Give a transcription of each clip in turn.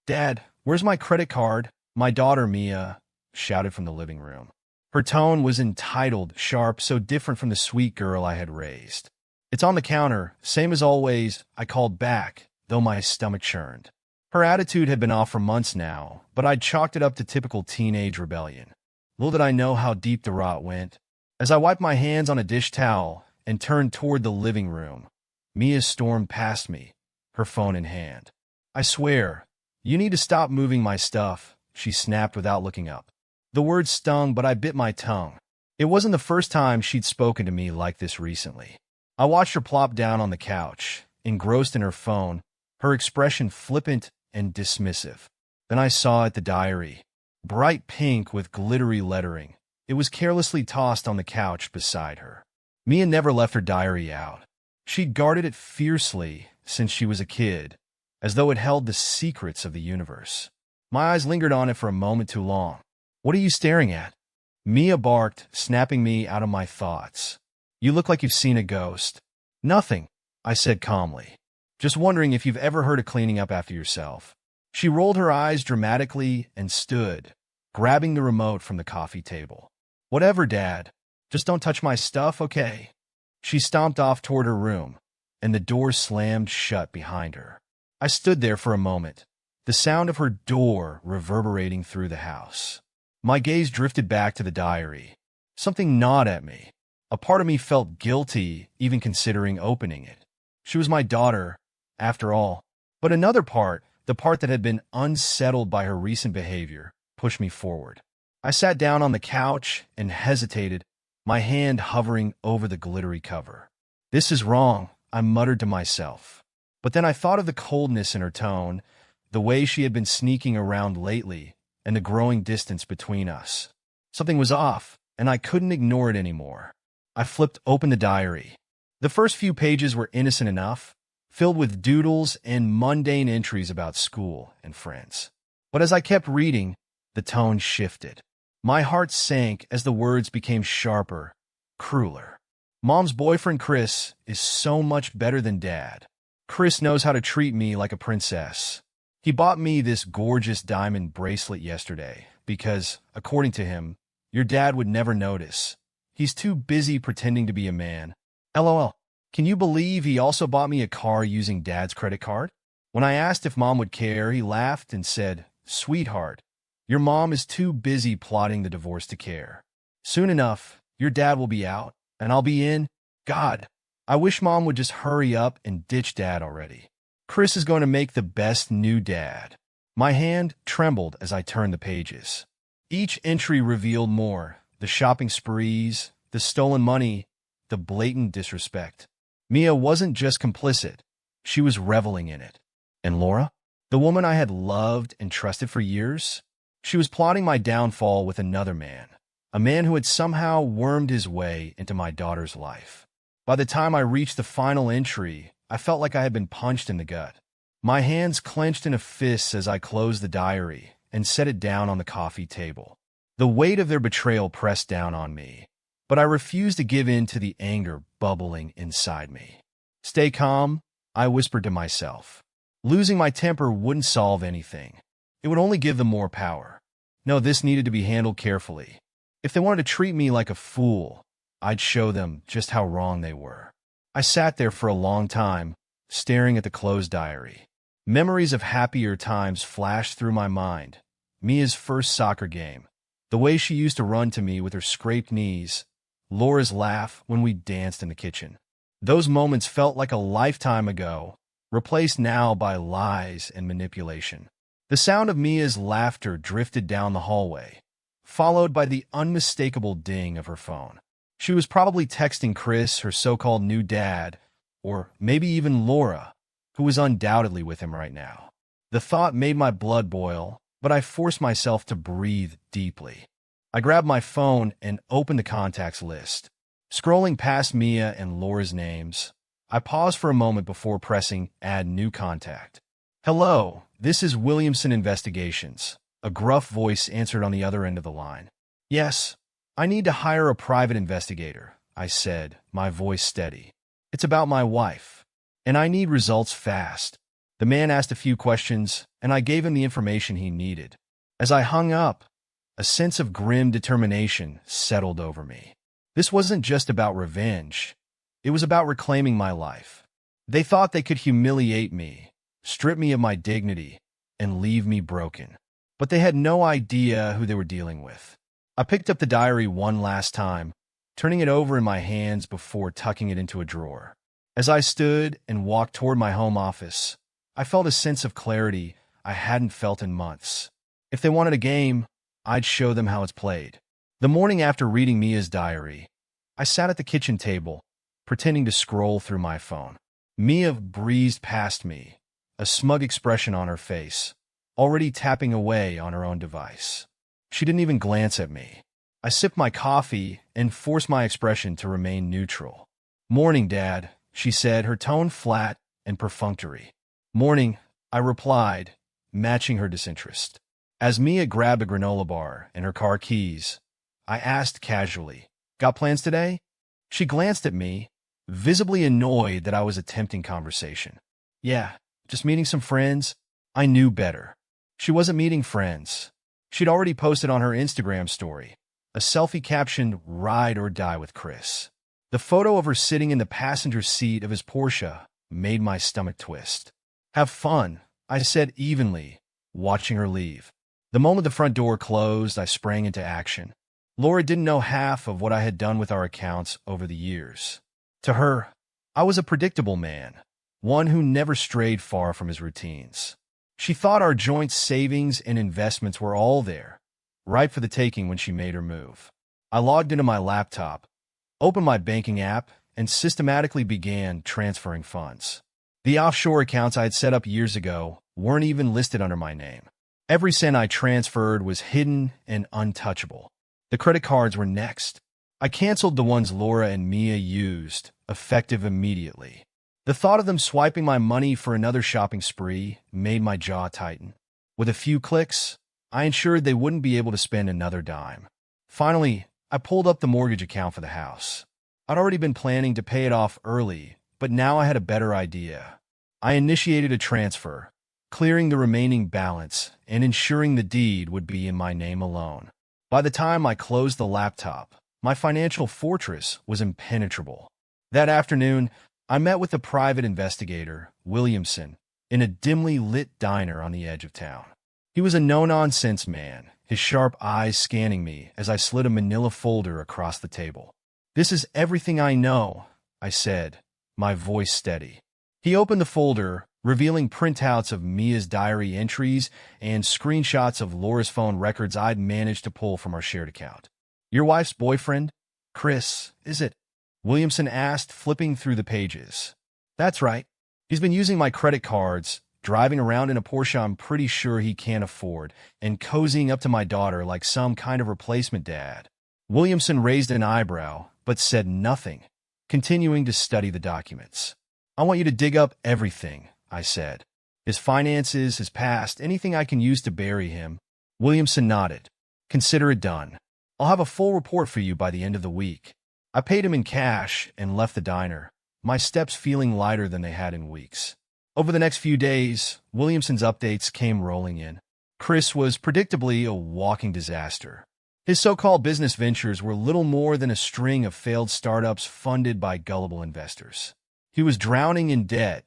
Dad, where's my credit card? My daughter, Mia, shouted from the living room. Her tone was entitled, sharp, so different from the sweet girl I had raised. It's on the counter, same as always, I called back, though my stomach churned. Her attitude had been off for months now, but I'd chalked it up to typical teenage rebellion. Little did I know how deep the rot went. As I wiped my hands on a dish towel and turned toward the living room, Mia stormed past me, her phone in hand. I swear, you need to stop moving my stuff, she snapped without looking up. The words stung, but I bit my tongue. It wasn't the first time she'd spoken to me like this recently. I watched her plop down on the couch, engrossed in her phone, her expression flippant and dismissive. Then I saw it, the diary. Bright pink with glittery lettering. It was carelessly tossed on the couch beside her. Mia never left her diary out. She'd guarded it fiercely since she was a kid, as though it held the secrets of the universe. My eyes lingered on it for a moment too long. What are you staring at? Mia barked, snapping me out of my thoughts. You look like you've seen a ghost. Nothing, I said calmly. Just wondering if you've ever heard of cleaning up after yourself. She rolled her eyes dramatically and stood, grabbing the remote from the coffee table. Whatever, Dad. Just don't touch my stuff, okay? She stomped off toward her room, and the door slammed shut behind her. I stood there for a moment, the sound of her door reverberating through the house. My gaze drifted back to the diary. Something gnawed at me. A part of me felt guilty even considering opening it. She was my daughter, after all. But another part, the part that had been unsettled by her recent behavior, pushed me forward. I sat down on the couch and hesitated, my hand hovering over the glittery cover. This is wrong, I muttered to myself. But then I thought of the coldness in her tone, the way she had been sneaking around lately, and the growing distance between us. Something was off, and I couldn't ignore it anymore. I flipped open the diary. The first few pages were innocent enough, filled with doodles and mundane entries about school and friends. But as I kept reading, the tone shifted. My heart sank as the words became sharper, crueler. Mom's boyfriend, Chris, is so much better than Dad. Chris knows how to treat me like a princess. He bought me this gorgeous diamond bracelet yesterday because, according to him, your dad would never notice. He's too busy pretending to be a man. LOL. Can you believe he also bought me a car using Dad's credit card? When I asked if Mom would care, he laughed and said, "Sweetheart, your mom is too busy plotting the divorce to care. Soon enough, your dad will be out, and I'll be in. God, I wish Mom would just hurry up and ditch Dad already. Chris is going to make the best new dad." My hand trembled as I turned the pages. Each entry revealed more: the shopping sprees, the stolen money, the blatant disrespect. Mia wasn't just complicit, she was reveling in it. And Laura? The woman I had loved and trusted for years? She was plotting my downfall with another man, a man who had somehow wormed his way into my daughter's life. By the time I reached the final entry, I felt like I had been punched in the gut. My hands clenched in a fist as I closed the diary and set it down on the coffee table. The weight of their betrayal pressed down on me, but I refused to give in to the anger bubbling inside me. Stay calm, I whispered to myself. Losing my temper wouldn't solve anything. It would only give them more power. No, this needed to be handled carefully. If they wanted to treat me like a fool, I'd show them just how wrong they were. I sat there for a long time, staring at the closed diary. Memories of happier times flashed through my mind. Mia's first soccer game, the way she used to run to me with her scraped knees, Laura's laugh when we danced in the kitchen. Those moments felt like a lifetime ago, replaced now by lies and manipulation. The sound of Mia's laughter drifted down the hallway, followed by the unmistakable ding of her phone. She was probably texting Chris, her so-called new dad, or maybe even Laura, who was undoubtedly with him right now. The thought made my blood boil, but I forced myself to breathe deeply. I grabbed my phone and opened the contacts list. Scrolling past Mia and Laura's names, I paused for a moment before pressing Add New Contact. "Hello, this is Williamson Investigations," a gruff voice answered on the other end of the line. "Yes, I need to hire a private investigator," I said, my voice steady. "It's about my wife, and I need results fast." The man asked a few questions, and I gave him the information he needed. As I hung up, a sense of grim determination settled over me. This wasn't just about revenge. It was about reclaiming my life. They thought they could humiliate me, strip me of my dignity, and leave me broken. But they had no idea who they were dealing with. I picked up the diary one last time, turning it over in my hands before tucking it into a drawer. As I stood and walked toward my home office, I felt a sense of clarity I hadn't felt in months. If they wanted a game, I'd show them how it's played. The morning after reading Mia's diary, I sat at the kitchen table, pretending to scroll through my phone. Mia breezed past me, a smug expression on her face, already tapping away on her own device. She didn't even glance at me. I sipped my coffee and forced my expression to remain neutral. "Morning, Dad," she said, her tone flat and perfunctory. "Morning," I replied, matching her disinterest. As Mia grabbed a granola bar and her car keys, I asked casually, "Got plans today?" She glanced at me, visibly annoyed that I was attempting conversation. "Yeah, just meeting some friends." I knew better. She wasn't meeting friends. She'd already posted on her Instagram story a selfie captioned, "Ride or Die with Chris." The photo of her sitting in the passenger seat of his Porsche made my stomach twist. "Have fun," I said evenly, watching her leave. The moment the front door closed, I sprang into action. Laura didn't know half of what I had done with our accounts over the years. To her, I was a predictable man, one who never strayed far from his routines. She thought our joint savings and investments were all there, ripe for the taking when she made her move. I logged into my laptop, opened my banking app, and systematically began transferring funds. The offshore accounts I had set up years ago weren't even listed under my name. Every cent I transferred was hidden and untouchable. The credit cards were next. I canceled the ones Laura and Mia used, effective immediately. The thought of them swiping my money for another shopping spree made my jaw tighten. With a few clicks, I ensured they wouldn't be able to spend another dime. Finally, I pulled up the mortgage account for the house. I'd already been planning to pay it off early, but now I had a better idea. I initiated a transfer, clearing the remaining balance and ensuring the deed would be in my name alone. By the time I closed the laptop, my financial fortress was impenetrable. That afternoon, I met with a private investigator, Williamson, in a dimly lit diner on the edge of town. He was a no-nonsense man, his sharp eyes scanning me as I slid a manila folder across the table. "This is everything I know," I said, my voice steady. He opened the folder, revealing printouts of Mia's diary entries and screenshots of Laura's phone records I'd managed to pull from our shared account. "Your wife's boyfriend, Chris, is it?" Williamson asked, flipping through the pages. "That's right. He's been using my credit cards, driving around in a Porsche I'm pretty sure he can't afford, and cozying up to my daughter like some kind of replacement dad." Williamson raised an eyebrow, but said nothing, continuing to study the documents. "I want you to dig up everything," I said. "His finances, his past, anything I can use to bury him." Williamson nodded. "Consider it done. I'll have a full report for you by the end of the week." I paid him in cash and left the diner, my steps feeling lighter than they had in weeks. Over the next few days, Williamson's updates came rolling in. Chris was predictably a walking disaster. His so-called business ventures were little more than a string of failed startups funded by gullible investors. He was drowning in debt,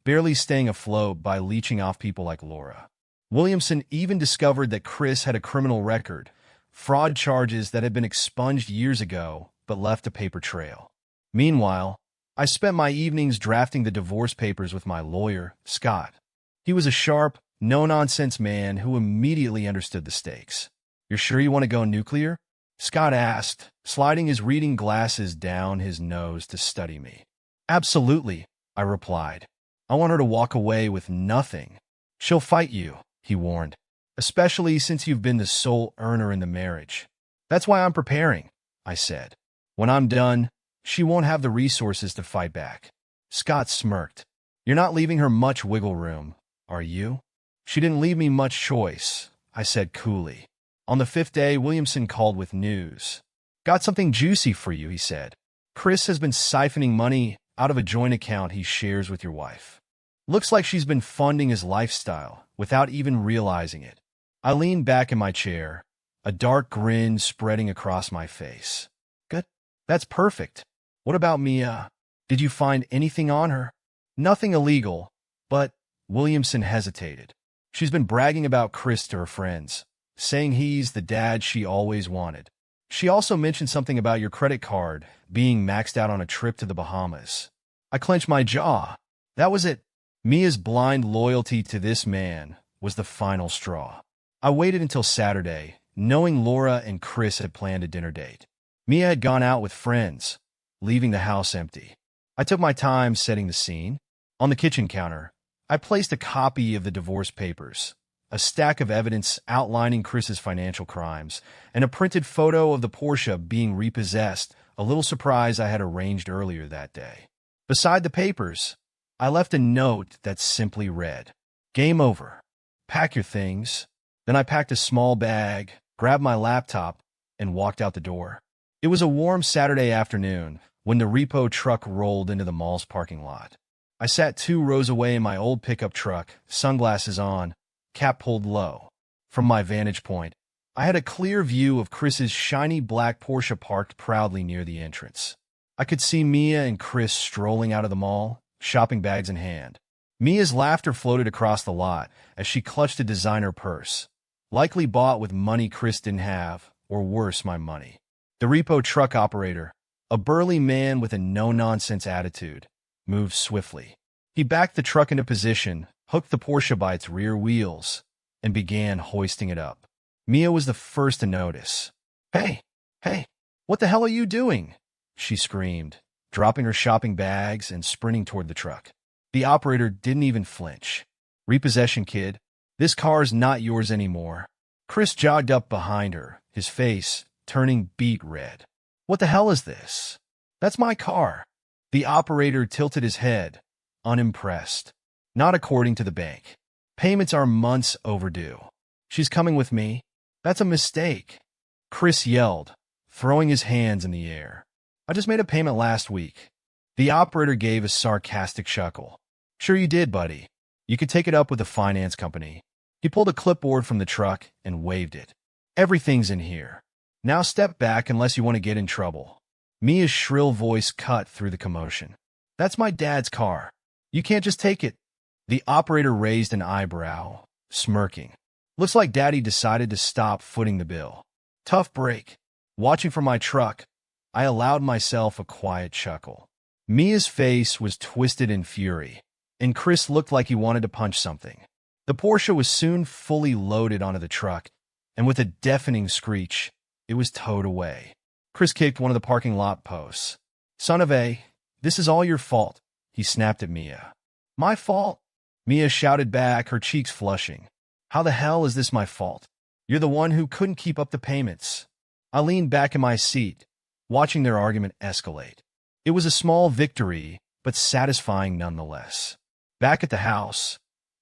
barely staying afloat by leeching off people like Laura. Williamson even discovered that Chris had a criminal record, fraud charges that had been expunged years ago but left a paper trail. Meanwhile, I spent my evenings drafting the divorce papers with my lawyer, Scott. He was a sharp, no-nonsense man who immediately understood the stakes. "You're sure you want to go nuclear?" Scott asked, sliding his reading glasses down his nose to study me. "Absolutely," I replied. "I want her to walk away with nothing." "She'll fight you," he warned, "especially since you've been the sole earner in the marriage." "That's why I'm preparing," I said. "When I'm done, she won't have the resources to fight back." Scott smirked. "You're not leaving her much wiggle room, are you?" "She didn't leave me much choice," I said coolly. On the fifth day, Williamson called with news. "Got something juicy for you," he said. "Chris has been siphoning money out of a joint account he shares with your wife." Looks like she's been funding his lifestyle without even realizing it. I leaned back in my chair, a dark grin spreading across my face. Good. That's perfect. What about Mia? Did you find anything on her? Nothing illegal, but Williamson hesitated. She's been bragging about Chris to her friends, saying he's the dad she always wanted. She also mentioned something about your credit card being maxed out on a trip to the Bahamas. I clenched my jaw. That was it. Mia's blind loyalty to this man was the final straw. I waited until Saturday, knowing Laura and Chris had planned a dinner date. Mia had gone out with friends, leaving the house empty. I took my time setting the scene. On the kitchen counter, I placed a copy of the divorce papers, a stack of evidence outlining Chris's financial crimes, and a printed photo of the Porsche being repossessed, a little surprise I had arranged earlier that day. Beside the papers, I left a note that simply read, "Game over. Pack your things." Then I packed a small bag, grabbed my laptop, and walked out the door. It was a warm Saturday afternoon when the repo truck rolled into the mall's parking lot. I sat 2 rows away in my old pickup truck, sunglasses on, cap pulled low. From my vantage point, I had a clear view of Chris's shiny black Porsche parked proudly near the entrance. I could see Mia and Chris strolling out of the mall, shopping bags in hand. Mia's laughter floated across the lot as she clutched a designer purse, likely bought with money Chris didn't have, or worse, my money. The repo truck operator, a burly man with a no-nonsense attitude, moved swiftly. He backed the truck into position, hooked the Porsche by its rear wheels, and began hoisting it up. Mia was the first to notice. Hey, what the hell are you doing?" she screamed, dropping her shopping bags and sprinting toward the truck. The operator didn't even flinch. "Repossession, kid. This car's not yours anymore." Chris jogged up behind her, his face turning beet red. "What the hell is this?" "That's my car." The operator tilted his head, unimpressed. "Not according to the bank. Payments are months overdue." "She's coming with me." "That's a mistake," Chris yelled, throwing his hands in the air. "I just made a payment last week." The operator gave a sarcastic chuckle. "Sure you did, buddy. You could take it up with the finance company." He pulled a clipboard from the truck and waved it. "Everything's in here. Now step back unless you want to get in trouble." Mia's shrill voice cut through the commotion. "That's my dad's car. You can't just take it." The operator raised an eyebrow, smirking. "Looks like Daddy decided to stop footing the bill. Tough break." Watching from my truck, I allowed myself a quiet chuckle. Mia's face was twisted in fury, and Chris looked like he wanted to punch something. The Porsche was soon fully loaded onto the truck, and with a deafening screech, it was towed away. Chris kicked one of the parking lot posts. "Son of a, this is all your fault," he snapped at Mia. "My fault?" Mia shouted back, her cheeks flushing. "How the hell is this my fault? You're the one who couldn't keep up the payments." I leaned back in my seat, watching their argument escalate. It was a small victory, but satisfying nonetheless. Back at the house,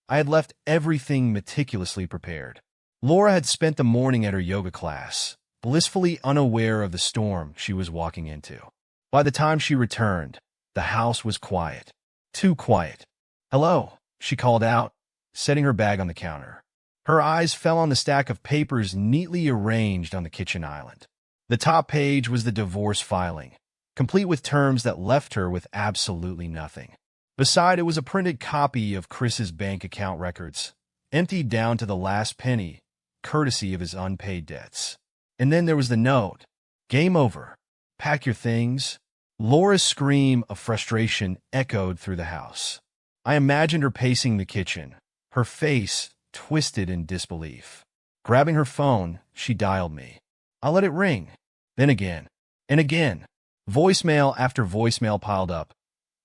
I had left everything meticulously prepared. Laura had spent the morning at her yoga class, blissfully unaware of the storm she was walking into. By the time she returned, the house was quiet. Too quiet. "Hello," she called out, setting her bag on the counter. Her eyes fell on the stack of papers neatly arranged on the kitchen island. The top page was the divorce filing, complete with terms that left her with absolutely nothing. Beside it was a printed copy of Chris's bank account records, emptied down to the last penny, courtesy of his unpaid debts. And then there was the note. "Game over. Pack your things." Laura's scream of frustration echoed through the house. I imagined her pacing the kitchen, her face twisted in disbelief. Grabbing her phone, she dialed me. I let it ring. Then again, and again. Voicemail after voicemail piled up,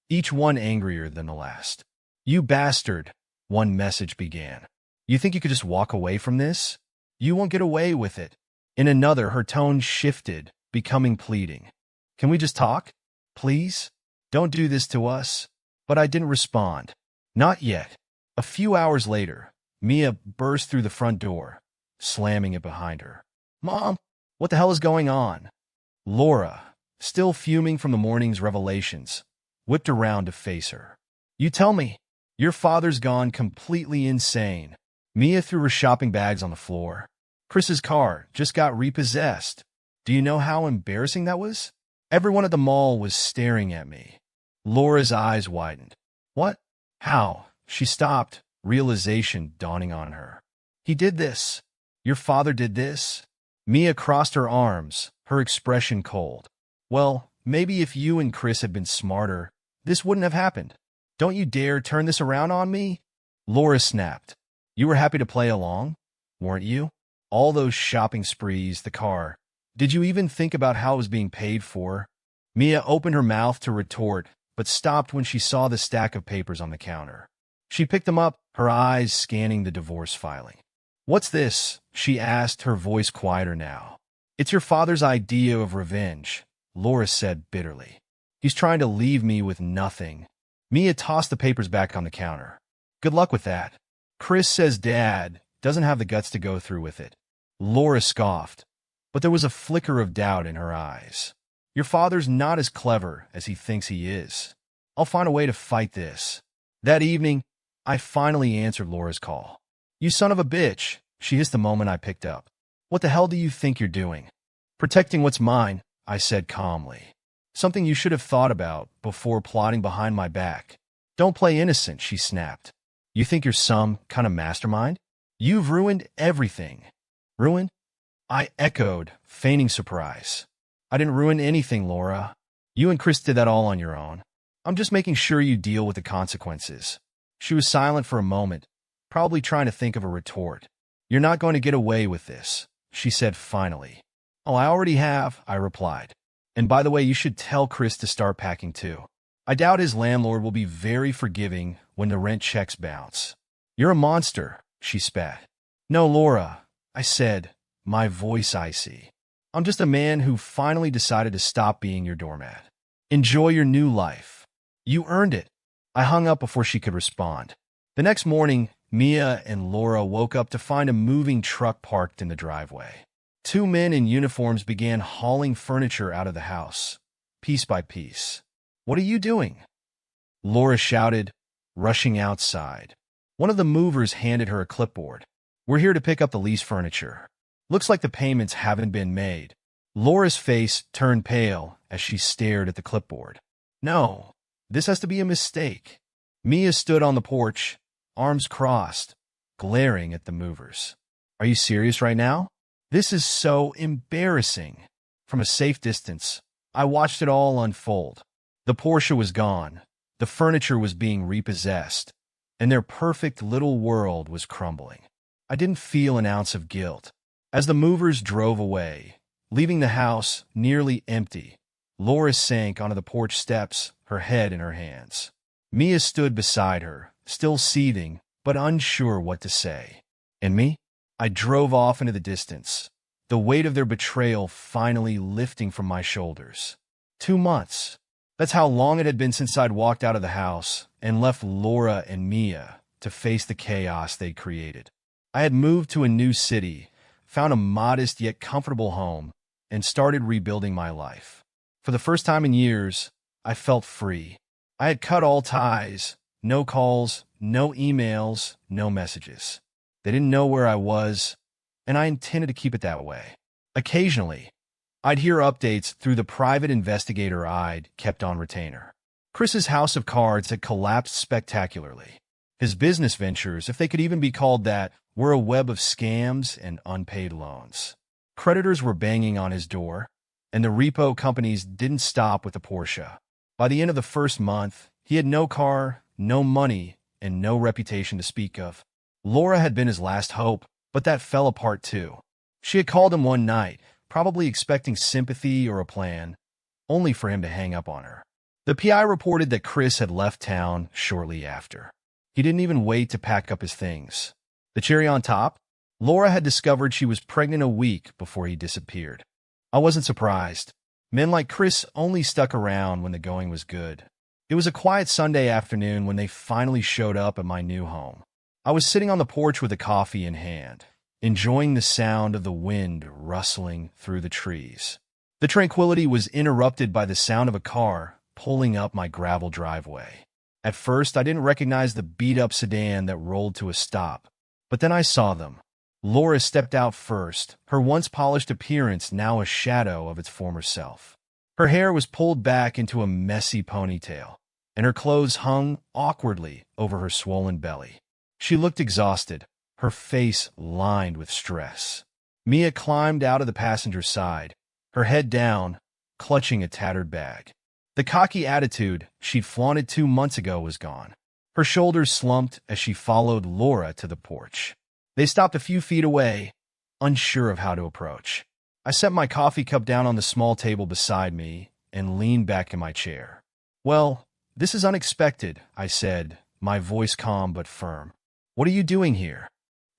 each one angrier than the last. "You bastard," one message began. "You think you could just walk away from this? You won't get away with it." In another, her tone shifted, becoming pleading. "Can we just talk? Please? Don't do this to us." But I didn't respond. Not yet. A few hours later, Mia burst through the front door, slamming it behind her. "Mom, what the hell is going on?" Laura, still fuming from the morning's revelations, whipped around to face her. "You tell me." Your father's gone completely insane. Mia threw her shopping bags on the floor. Chris's car just got repossessed. Do you know how embarrassing that was? Everyone at the mall was staring at me. Laura's eyes widened. What? How? She stopped, realization dawning on her. He did this. Your father did this? Mia crossed her arms, her expression cold. Well, maybe if you and Chris had been smarter, this wouldn't have happened. Don't you dare turn this around on me? Laura snapped. You were happy to play along, weren't you? All those shopping sprees, the car. Did you even think about how it was being paid for? Mia opened her mouth to retort, but stopped when she saw the stack of papers on the counter. She picked them up, her eyes scanning the divorce filing. What's this? She asked, her voice quieter now. It's your father's idea of revenge, Laura said bitterly. He's trying to leave me with nothing. Mia tossed the papers back on the counter. Good luck with that. Chris says Dad doesn't have the guts to go through with it. Laura scoffed, but there was a flicker of doubt in her eyes. Your father's not as clever as he thinks he is. I'll find a way to fight this. That evening, I finally answered Laura's call. You son of a bitch, she hissed the moment I picked up. What the hell do you think you're doing? Protecting what's mine, I said calmly. Something you should have thought about before plotting behind my back. Don't play innocent, she snapped. You think you're some kind of mastermind? You've ruined everything. Ruined? I echoed, feigning surprise. I didn't ruin anything, Laura. You and Chris did that all on your own. I'm just making sure you deal with the consequences. She was silent for a moment, probably trying to think of a retort. You're not going to get away with this, she said finally. Oh, I already have, I replied. And by the way, you should tell Chris to start packing too. I doubt his landlord will be very forgiving when the rent checks bounce. You're a monster, she spat. No, Laura, I said, my voice icy. I'm just a man who finally decided to stop being your doormat. Enjoy your new life. You earned it. I hung up before she could respond. The next morning, Mia and Laura woke up to find a moving truck parked in the driveway. Two men in uniforms began hauling furniture out of the house, piece by piece. What are you doing? Laura shouted, rushing outside. One of the movers handed her a clipboard. We're here to pick up the lease furniture. Looks like the payments haven't been made. Laura's face turned pale as she stared at the clipboard. No, this has to be a mistake. Mia stood on the porch, arms crossed, glaring at the movers. Are you serious right now? This is so embarrassing. From a safe distance, I watched it all unfold. The Porsche was gone, the furniture was being repossessed, and their perfect little world was crumbling. I didn't feel an ounce of guilt. As the movers drove away, leaving the house nearly empty, Laura sank onto the porch steps, her head in her hands. Mia stood beside her, still seething, but unsure what to say. And me? I drove off into the distance, the weight of their betrayal finally lifting from my shoulders. 2 months. That's how long it had been since I'd walked out of the house and left Laura and Mia to face the chaos they'd created. I had moved to a new city, found a modest yet comfortable home, and started rebuilding my life. For the first time in years, I felt free. I had cut all ties, no calls, no emails, no messages. They didn't know where I was, and I intended to keep it that way. Occasionally, I'd hear updates through the private investigator I'd kept on retainer. Chris's house of cards had collapsed spectacularly. His business ventures, if they could even be called that, were a web of scams and unpaid loans. Creditors were banging on his door, and the repo companies didn't stop with the Porsche. By the end of the first month, he had no car, no money, and no reputation to speak of. Laura had been his last hope, but that fell apart too. She had called him one night, probably expecting sympathy or a plan, only for him to hang up on her. The PI reported that Chris had left town shortly after. He didn't even wait to pack up his things. The cherry on top? Laura had discovered she was pregnant a week before he disappeared. I wasn't surprised. Men like Chris only stuck around when the going was good. It was a quiet Sunday afternoon when they finally showed up at my new home. I was sitting on the porch with a coffee in hand, enjoying the sound of the wind rustling through the trees. The tranquility was interrupted by the sound of a car pulling up my gravel driveway. At first, I didn't recognize the beat-up sedan that rolled to a stop. But then I saw them. Laura stepped out first, her once polished appearance now a shadow of its former self. Her hair was pulled back into a messy ponytail, and her clothes hung awkwardly over her swollen belly. She looked exhausted, her face lined with stress. Mia climbed out of the passenger side, her head down, clutching a tattered bag. The cocky attitude she'd flaunted 2 months ago was gone. Her shoulders slumped as she followed Laura to the porch. They stopped a few feet away, unsure of how to approach. I set my coffee cup down on the small table beside me and leaned back in my chair. "Well, this is unexpected," I said, my voice calm but firm. "What are you doing here?"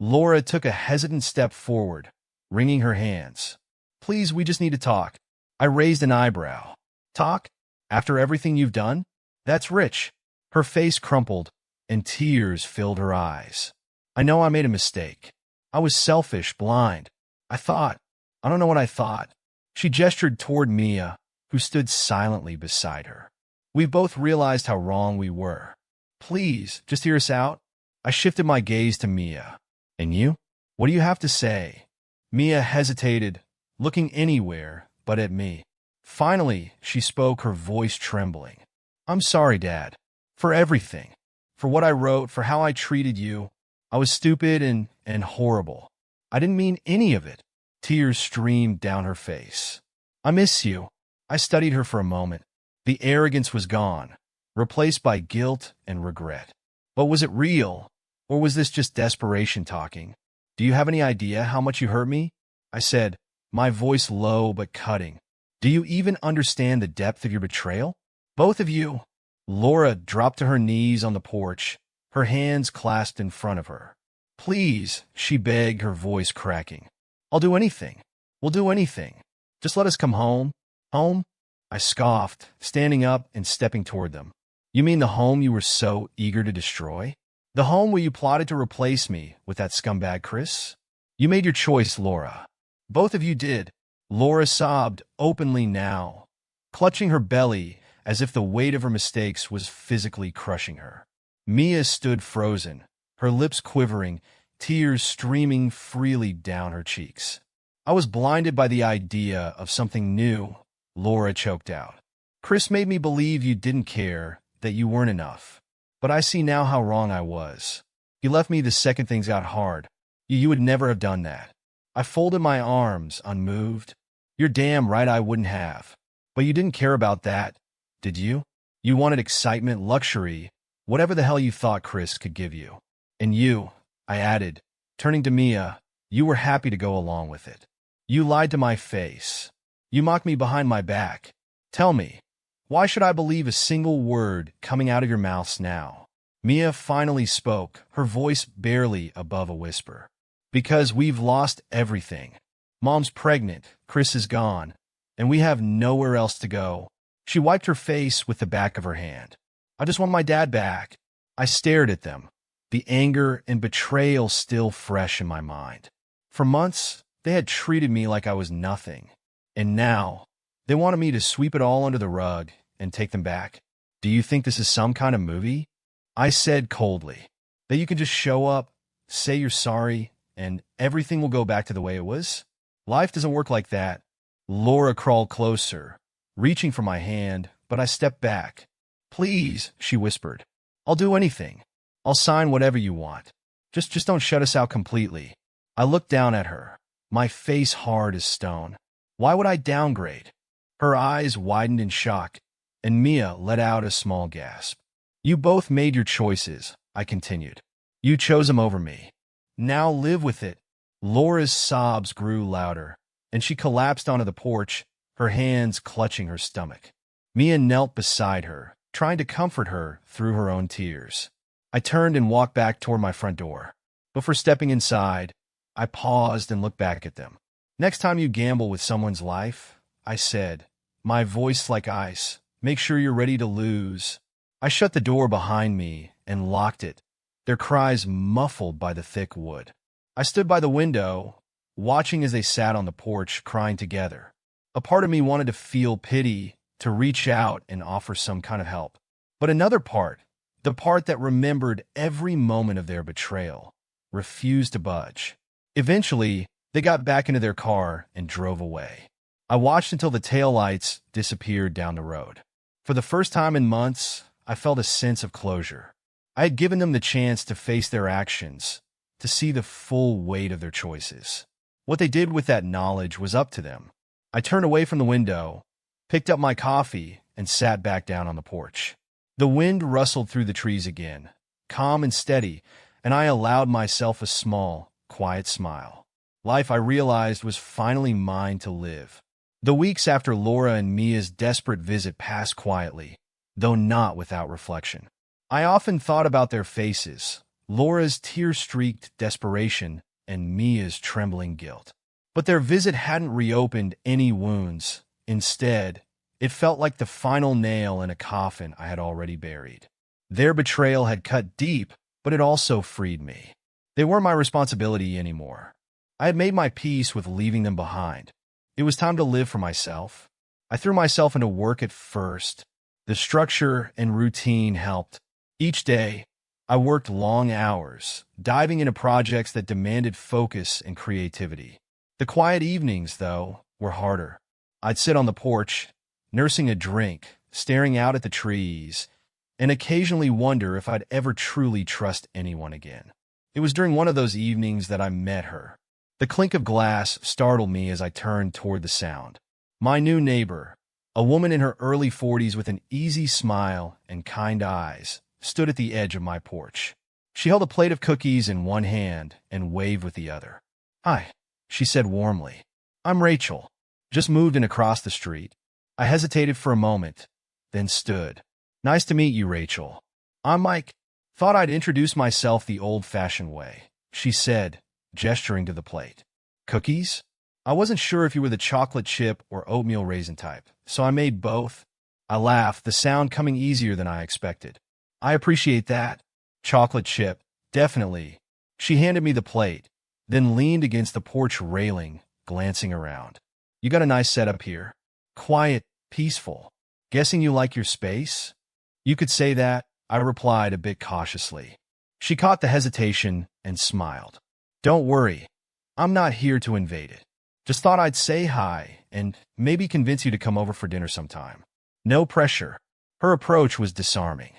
Laura took a hesitant step forward, wringing her hands. "Please, we just need to talk." I raised an eyebrow. "Talk? After everything you've done? That's rich." Her face crumpled, and tears filled her eyes. "I know I made a mistake. I was selfish, blind. I don't know what I thought." She gestured toward Mia, who stood silently beside her. "We've both realized how wrong we were. Please, just hear us out." I shifted my gaze to Mia. "And you? What do you have to say?" Mia hesitated, looking anywhere but at me. Finally, she spoke, her voice trembling. "I'm sorry, Dad. For everything. For what I wrote, for how I treated you. I was stupid and horrible. I didn't mean any of it." Tears streamed down her face. "I miss you." I studied her for a moment. The arrogance was gone, replaced by guilt and regret. But was it real, or was this just desperation talking? "Do you have any idea how much you hurt me?" I said, my voice low but cutting. "Do you even understand the depth of your betrayal? Both of you." Laura dropped to her knees on the porch, her hands clasped in front of her. "Please," she begged, her voice cracking. "I'll do anything. We'll do anything. Just let us come home." "Home?" I scoffed, standing up and stepping toward them. "You mean the home you were so eager to destroy? The home where you plotted to replace me with that scumbag Chris? You made your choice, Laura. Both of you did." Laura sobbed openly now, clutching her belly as if the weight of her mistakes was physically crushing her. Mia stood frozen, her lips quivering, tears streaming freely down her cheeks. "I was blinded by the idea of something new," Laura choked out. "Chris made me believe you didn't care, that you weren't enough. But I see now how wrong I was. He left me the second things got hard. You would never have done that." I folded my arms, unmoved. "You're damn right I wouldn't have. But you didn't care about that, did you? You wanted excitement, luxury, whatever the hell you thought Chris could give you. And you," I added, turning to Mia, "you were happy to go along with it. You lied to my face. You mocked me behind my back. Tell me, why should I believe a single word coming out of your mouths now?" Mia finally spoke, her voice barely above a whisper. "Because we've lost everything. Mom's pregnant, Chris is gone, and we have nowhere else to go." She wiped her face with the back of her hand. "I just want my dad back." I stared at them, the anger and betrayal still fresh in my mind. For months, they had treated me like I was nothing. And now, they wanted me to sweep it all under the rug and take them back. "Do you think this is some kind of movie?" I said coldly. "That you can just show up, say you're sorry, and everything will go back to the way it was? Life doesn't work like that." Laura crawled closer, reaching for my hand, but I stepped back. "Please," she whispered. "I'll do anything. I'll sign whatever you want. Just don't shut us out completely." I looked down at her, my face hard as stone. Why would I downgrade? Her eyes widened in shock, and Mia let out a small gasp. "You both made your choices," I continued. "You chose them over me. Now live with it." Laura's sobs grew louder, and she collapsed onto the porch, her hands clutching her stomach. Mia knelt beside her, trying to comfort her through her own tears. I turned and walked back toward my front door. Before stepping inside, I paused and looked back at them. "Next time you gamble with someone's life," I said, my voice like ice, "make sure you're ready to lose." I shut the door behind me and locked it, their cries muffled by the thick wood. I stood by the window, watching as they sat on the porch crying together. A part of me wanted to feel pity, to reach out and offer some kind of help. But another part, The part that remembered every moment of their betrayal, refused to budge. Eventually, they got back into their car and drove away. I watched until the taillights disappeared down the road. For the first time in months, I felt a sense of closure. I had given them the chance to face their actions, to see the full weight of their choices. What they did with that knowledge was up to them. I turned away from the window, picked up my coffee, and sat back down on the porch. The wind rustled through the trees again, calm and steady, and I allowed myself a small, quiet smile. Life, I realized, was finally mine to live. The weeks after Laura and Mia's desperate visit passed quietly, though not without reflection. I often thought about their faces, Laura's tear-streaked desperation and Mia's trembling guilt. But their visit hadn't reopened any wounds. Instead, it felt like the final nail in a coffin I had already buried. Their betrayal had cut deep, but it also freed me. They weren't my responsibility anymore. I had made my peace with leaving them behind. It was time to live for myself. I threw myself into work at first. The structure and routine helped. Each day, I worked long hours, diving into projects that demanded focus and creativity. The quiet evenings, though, were harder. I'd sit on the porch, nursing a drink, staring out at the trees, and occasionally wonder if I'd ever truly trust anyone again. It was during one of those evenings that I met her. The clink of glass startled me as I turned toward the sound. My new neighbor, a woman in her early 40s with an easy smile and kind eyes, stood at the edge of my porch. She held a plate of cookies in one hand and waved with the other. "Hi," she said warmly. "I'm Rachel. Just moved in across the street." I hesitated for a moment, then stood. "Nice to meet you, Rachel. I'm Mike." "Thought I'd introduce myself the old-fashioned way," she said, gesturing to the plate. "Cookies?" I wasn't sure if you were the chocolate chip or oatmeal raisin type, so I made both. I laughed, the sound coming easier than I expected. "I appreciate that. Chocolate chip, definitely." She handed me the plate, then leaned against the porch railing, glancing around. "You got a nice setup here. Quiet, peaceful. Guessing you like your space?" "You could say that," I replied a bit cautiously. She caught the hesitation and smiled. "Don't worry. I'm not here to invade it. Just thought I'd say hi and maybe convince you to come over for dinner sometime." No pressure. Her approach was disarming.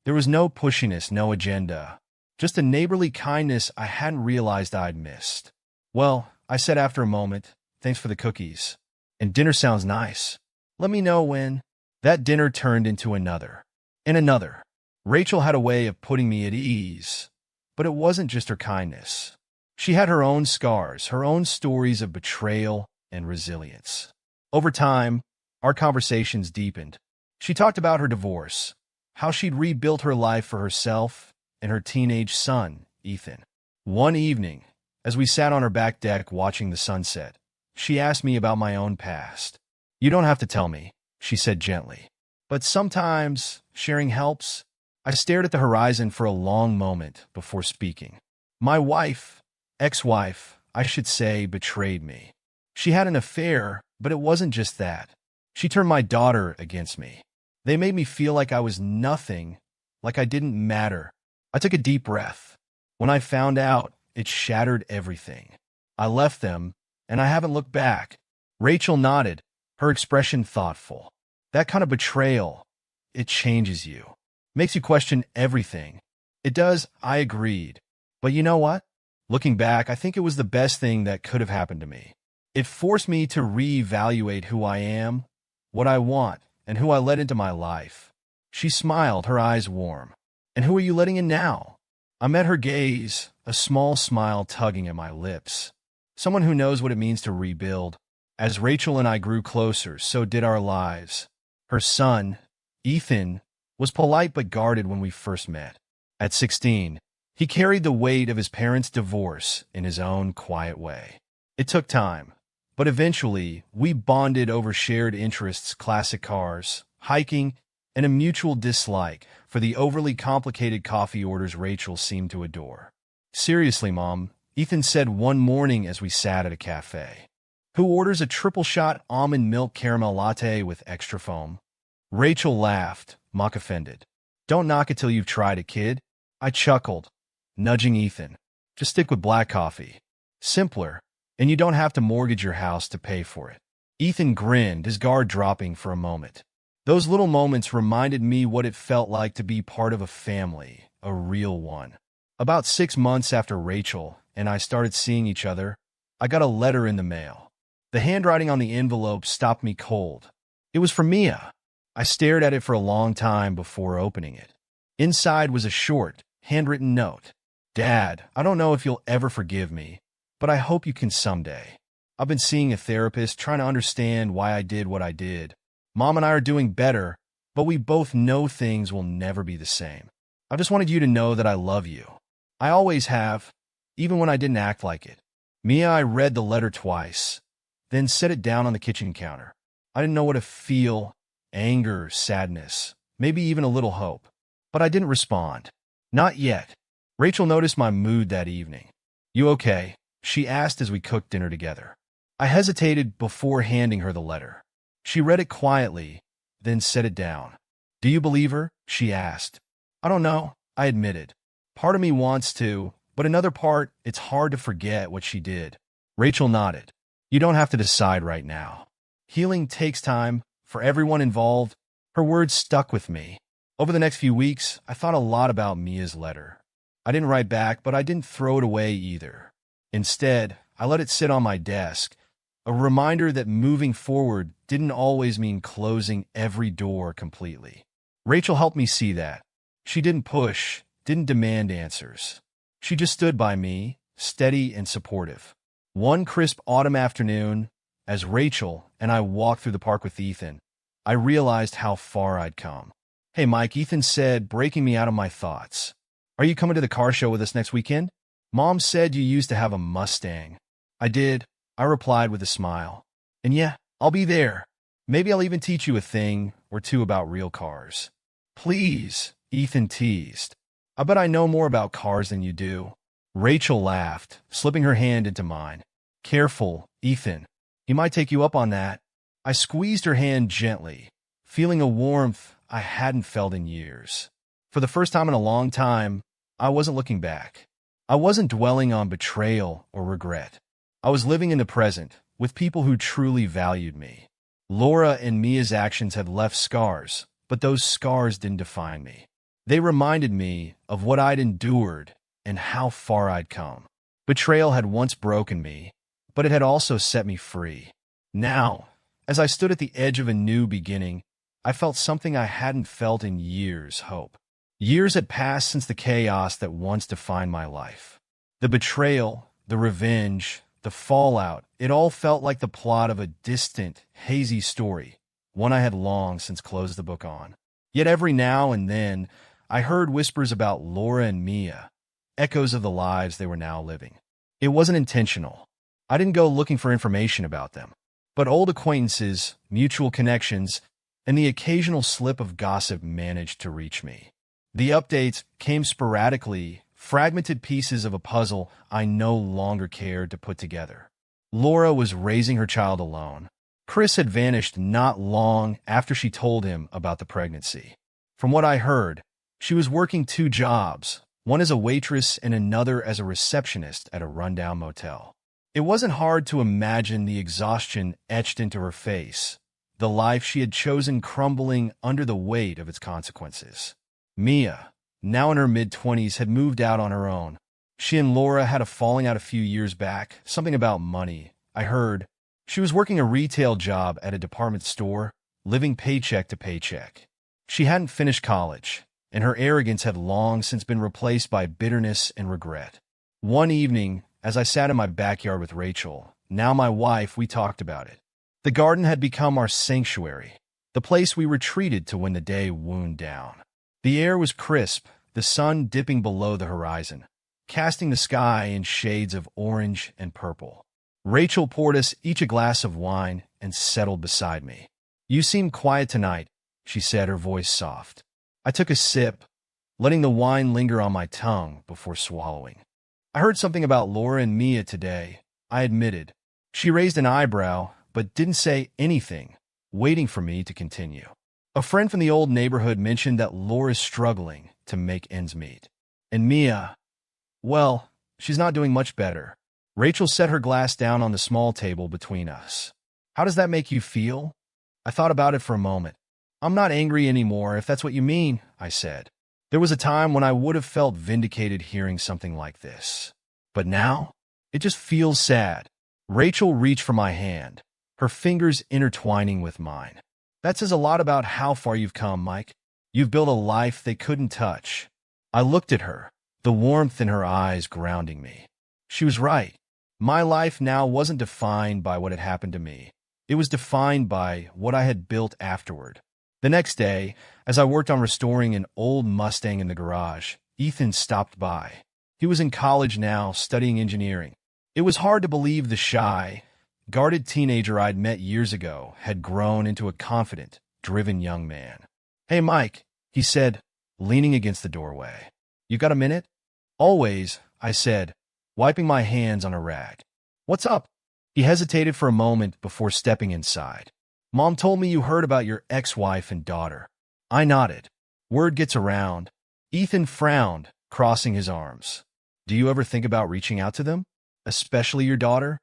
There was no pushiness, no agenda. Just a neighborly kindness I hadn't realized I'd missed. "Well," I said after a moment, "thanks for the cookies. And dinner sounds nice. Let me know when." That dinner turned into another. And another. Rachel had a way of putting me at ease. But it wasn't just her kindness. She had her own scars, her own stories of betrayal and resilience. Over time, our conversations deepened. She talked about her divorce, how she'd rebuilt her life for herself and her teenage son, Ethan. One evening, as we sat on her back deck watching the sunset, she asked me about my own past. "You don't have to tell me," she said gently. "But sometimes sharing helps." I stared at the horizon for a long moment before speaking. My wife, ex-wife, I should say, betrayed me. She had an affair, but it wasn't just that. She turned my daughter against me. They made me feel like I was nothing, like I didn't matter. I took a deep breath. When I found out, it shattered everything. I left them, and I haven't looked back. Rachel nodded, her expression thoughtful. That kind of betrayal, it changes you. Makes you question everything. It does, I agreed. But you know what? Looking back, I think it was the best thing that could have happened to me. It forced me to reevaluate who I am, what I want, and who I let into my life. She smiled, her eyes warm. "And who are you letting in now?" I met her gaze, a small smile tugging at my lips. Someone who knows what it means to rebuild. As Rachel and I grew closer, so did our lives. Her son, Ethan, was polite but guarded when we first met. At 16, he carried the weight of his parents' divorce in his own quiet way. It took time, but eventually we bonded over shared interests, classic cars, hiking, and a mutual dislike for the overly complicated coffee orders Rachel seemed to adore. "Seriously, Mom," Ethan said one morning as we sat at a cafe. "Who orders a triple-shot almond milk caramel latte with extra foam?" Rachel laughed, mock offended. Don't knock it till you've tried it, kid. I chuckled, nudging Ethan. Just stick with black coffee. Simpler, and you don't have to mortgage your house to pay for it. Ethan grinned, his guard dropping for a moment. Those little moments reminded me what it felt like to be part of a family, a real one. About 6 months after Rachel and I started seeing each other, I got a letter in the mail. The handwriting on the envelope stopped me cold. It was from Mia. I stared at it for a long time before opening it. Inside was a short, handwritten note. Dad, I don't know if you'll ever forgive me, but I hope you can someday. I've been seeing a therapist trying to understand why I did what I did. Mom and I are doing better, but we both know things will never be the same. I just wanted you to know that I love you. I always have, even when I didn't act like it. Mia, I read the letter twice, then set it down on the kitchen counter. I didn't know what to feel, anger, sadness, maybe even a little hope. But I didn't respond. Not yet. Rachel noticed my mood that evening. You okay? She asked as we cooked dinner together. I hesitated before handing her the letter. She read it quietly, then set it down. Do you believe her? She asked. I don't know, I admitted. Part of me wants to, but another part, it's hard to forget what she did. Rachel nodded. You don't have to decide right now. Healing takes time for everyone involved. Her words stuck with me. Over the next few weeks, I thought a lot about Mia's letter. I didn't write back, but I didn't throw it away either. Instead, I let it sit on my desk, a reminder that moving forward didn't always mean closing every door completely. Rachel helped me see that. She didn't push, didn't demand answers. She just stood by me, steady and supportive. One crisp autumn afternoon, as Rachel and I walked through the park with Ethan, I realized how far I'd come. Hey, Mike, Ethan said, breaking me out of my thoughts. Are you coming to the car show with us next weekend? Mom said you used to have a Mustang. I did, I replied with a smile. And yeah, I'll be there. Maybe I'll even teach you a thing or two about real cars. Please, Ethan teased. I bet I know more about cars than you do. Rachel laughed, slipping her hand into mine. Careful, Ethan. He might take you up on that. I squeezed her hand gently, feeling a warmth I hadn't felt in years. For the first time in a long time, I wasn't looking back. I wasn't dwelling on betrayal or regret. I was living in the present, with people who truly valued me. Laura and Mia's actions had left scars, but those scars didn't define me. They reminded me of what I'd endured and how far I'd come. Betrayal had once broken me, but it had also set me free. Now, as I stood at the edge of a new beginning, I felt something I hadn't felt in years, hope. Years had passed since the chaos that once defined my life. The betrayal, the revenge, the fallout, it all felt like the plot of a distant, hazy story, one I had long since closed the book on. Yet every now and then, I heard whispers about Laura and Mia, echoes of the lives they were now living. It wasn't intentional. I didn't go looking for information about them. But old acquaintances, mutual connections, and the occasional slip of gossip managed to reach me. The updates came sporadically, fragmented pieces of a puzzle I no longer cared to put together. Laura was raising her child alone. Chris had vanished not long after she told him about the pregnancy. From what I heard, she was working 2 jobs, one as a waitress and another as a receptionist at a rundown motel. It wasn't hard to imagine the exhaustion etched into her face, the life she had chosen crumbling under the weight of its consequences. Mia, now in her mid-20s, had moved out on her own. She and Laura had a falling out a few years back, something about money. I heard she was working a retail job at a department store, living paycheck to paycheck. She hadn't finished college, and her arrogance had long since been replaced by bitterness and regret. One evening, as I sat in my backyard with Rachel, now my wife, we talked about it. The garden had become our sanctuary, the place we retreated to when the day wound down. The air was crisp, the sun dipping below the horizon, casting the sky in shades of orange and purple. Rachel poured us each a glass of wine and settled beside me. You seem quiet tonight, she said, her voice soft. I took a sip, letting the wine linger on my tongue before swallowing. I heard something about Laura and Mia today, I admitted. She raised an eyebrow, but didn't say anything, waiting for me to continue. A friend from the old neighborhood mentioned that Laura's struggling to make ends meet. And Mia, well, she's not doing much better. Rachel set her glass down on the small table between us. How does that make you feel? I thought about it for a moment. I'm not angry anymore, if that's what you mean, I said. There was a time when I would have felt vindicated hearing something like this. But now, it just feels sad. Rachel reached for my hand, her fingers intertwining with mine. That says a lot about how far you've come, Mike. You've built a life they couldn't touch. I looked at her, the warmth in her eyes grounding me. She was right. My life now wasn't defined by what had happened to me. It was defined by what I had built afterward. The next day, as I worked on restoring an old Mustang in the garage, Ethan stopped by. He was in college now, studying engineering. It was hard to believe the shy, guarded teenager I'd met years ago had grown into a confident, driven young man. "Hey, Mike," he said, leaning against the doorway. "You got a minute?" "Always," I said, wiping my hands on a rag. "What's up?" He hesitated for a moment before stepping inside. "Mom told me you heard about your ex-wife and daughter." I nodded. "Word gets around." Ethan frowned, crossing his arms. "Do you ever think about reaching out to them? Especially your daughter?"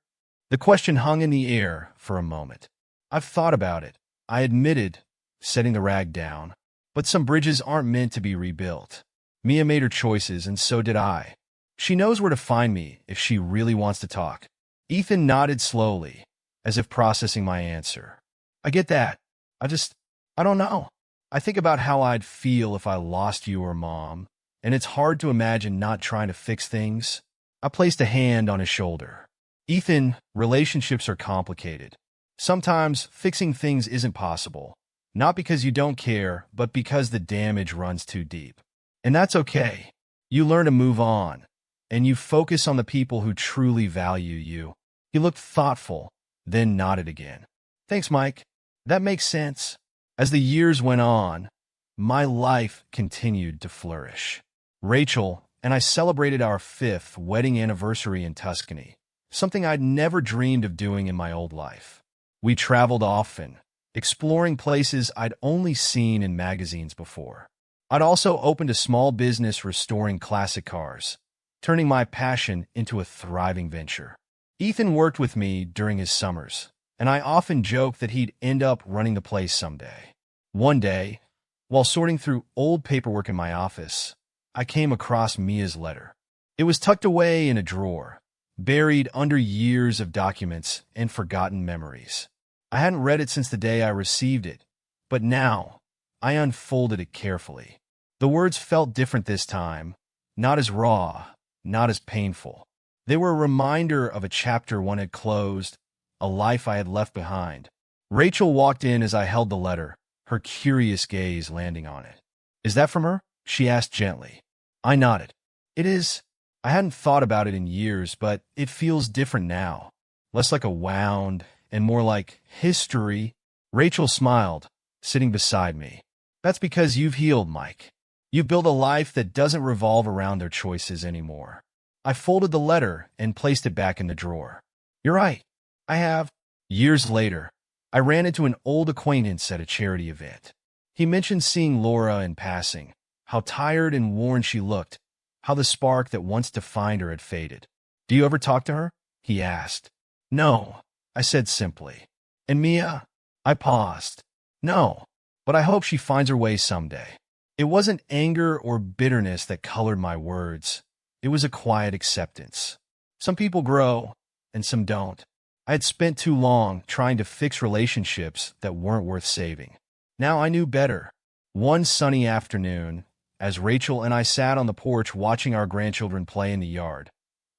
The question hung in the air for a moment. "I've thought about it," I admitted, setting the rag down. "But some bridges aren't meant to be rebuilt. Mia made her choices, and so did I. She knows where to find me if she really wants to talk." Ethan nodded slowly, as if processing my answer. "I get that. I don't know. I think about how I'd feel if I lost you or Mom, and it's hard to imagine not trying to fix things." I placed a hand on his shoulder. "Ethan, relationships are complicated. Sometimes fixing things isn't possible, not because you don't care, but because the damage runs too deep. And that's okay. You learn to move on, and you focus on the people who truly value you." He looked thoughtful, then nodded again. "Thanks, Mike. That makes sense." As the years went on, my life continued to flourish. Rachel and I celebrated our 5th wedding anniversary in Tuscany, something I'd never dreamed of doing in my old life. We traveled often, exploring places I'd only seen in magazines before. I'd also opened a small business restoring classic cars, turning my passion into a thriving venture. Ethan worked with me during his summers, and I often joked that he'd end up running the place someday. One day, while sorting through old paperwork in my office, I came across Mia's letter. It was tucked away in a drawer, buried under years of documents and forgotten memories. I hadn't read it since the day I received it, but now I unfolded it carefully. The words felt different this time, not as raw, not as painful. They were a reminder of a chapter one had closed, a life I had left behind. Rachel walked in as I held the letter, her curious gaze landing on it. "Is that from her?" she asked gently. I nodded. "It is. I hadn't thought about it in years, but it feels different now. Less like a wound and more like history." Rachel smiled, sitting beside me. "That's because you've healed, Mike. You've built a life that doesn't revolve around their choices anymore." I folded the letter and placed it back in the drawer. "You're right. I have." Years later, I ran into an old acquaintance at a charity event. He mentioned seeing Laura in passing, how tired and worn she looked, how the spark that once defined her had faded. "Do you ever talk to her?" he asked. "No," I said simply. "And Mia?" I paused. "No, but I hope she finds her way someday." It wasn't anger or bitterness that colored my words. It was a quiet acceptance. Some people grow, and some don't. I had spent too long trying to fix relationships that weren't worth saving. Now I knew better. One sunny afternoon, as Rachel and I sat on the porch watching our grandchildren play in the yard,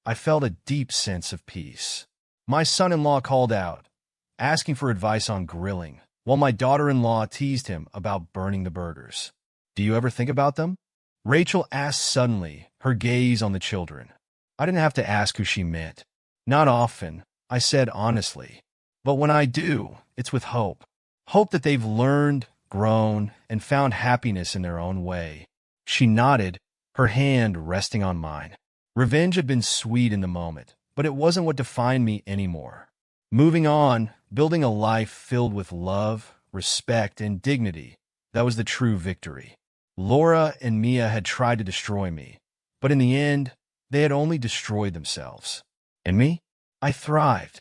I felt a deep sense of peace. My son-in-law called out, asking for advice on grilling, while my daughter-in-law teased him about burning the burgers. "Do you ever think about them?" Rachel asked suddenly, her gaze on the children. I didn't have to ask who she meant. "Not often," I said honestly. "But when I do, it's with hope. Hope that they've learned, grown, and found happiness in their own way." She nodded, her hand resting on mine. Revenge had been sweet in the moment, but it wasn't what defined me anymore. Moving on, building a life filled with love, respect, and dignity, That was the true victory. Laura and Mia had tried to destroy me, but in the end, they had only destroyed themselves. And me? I thrived.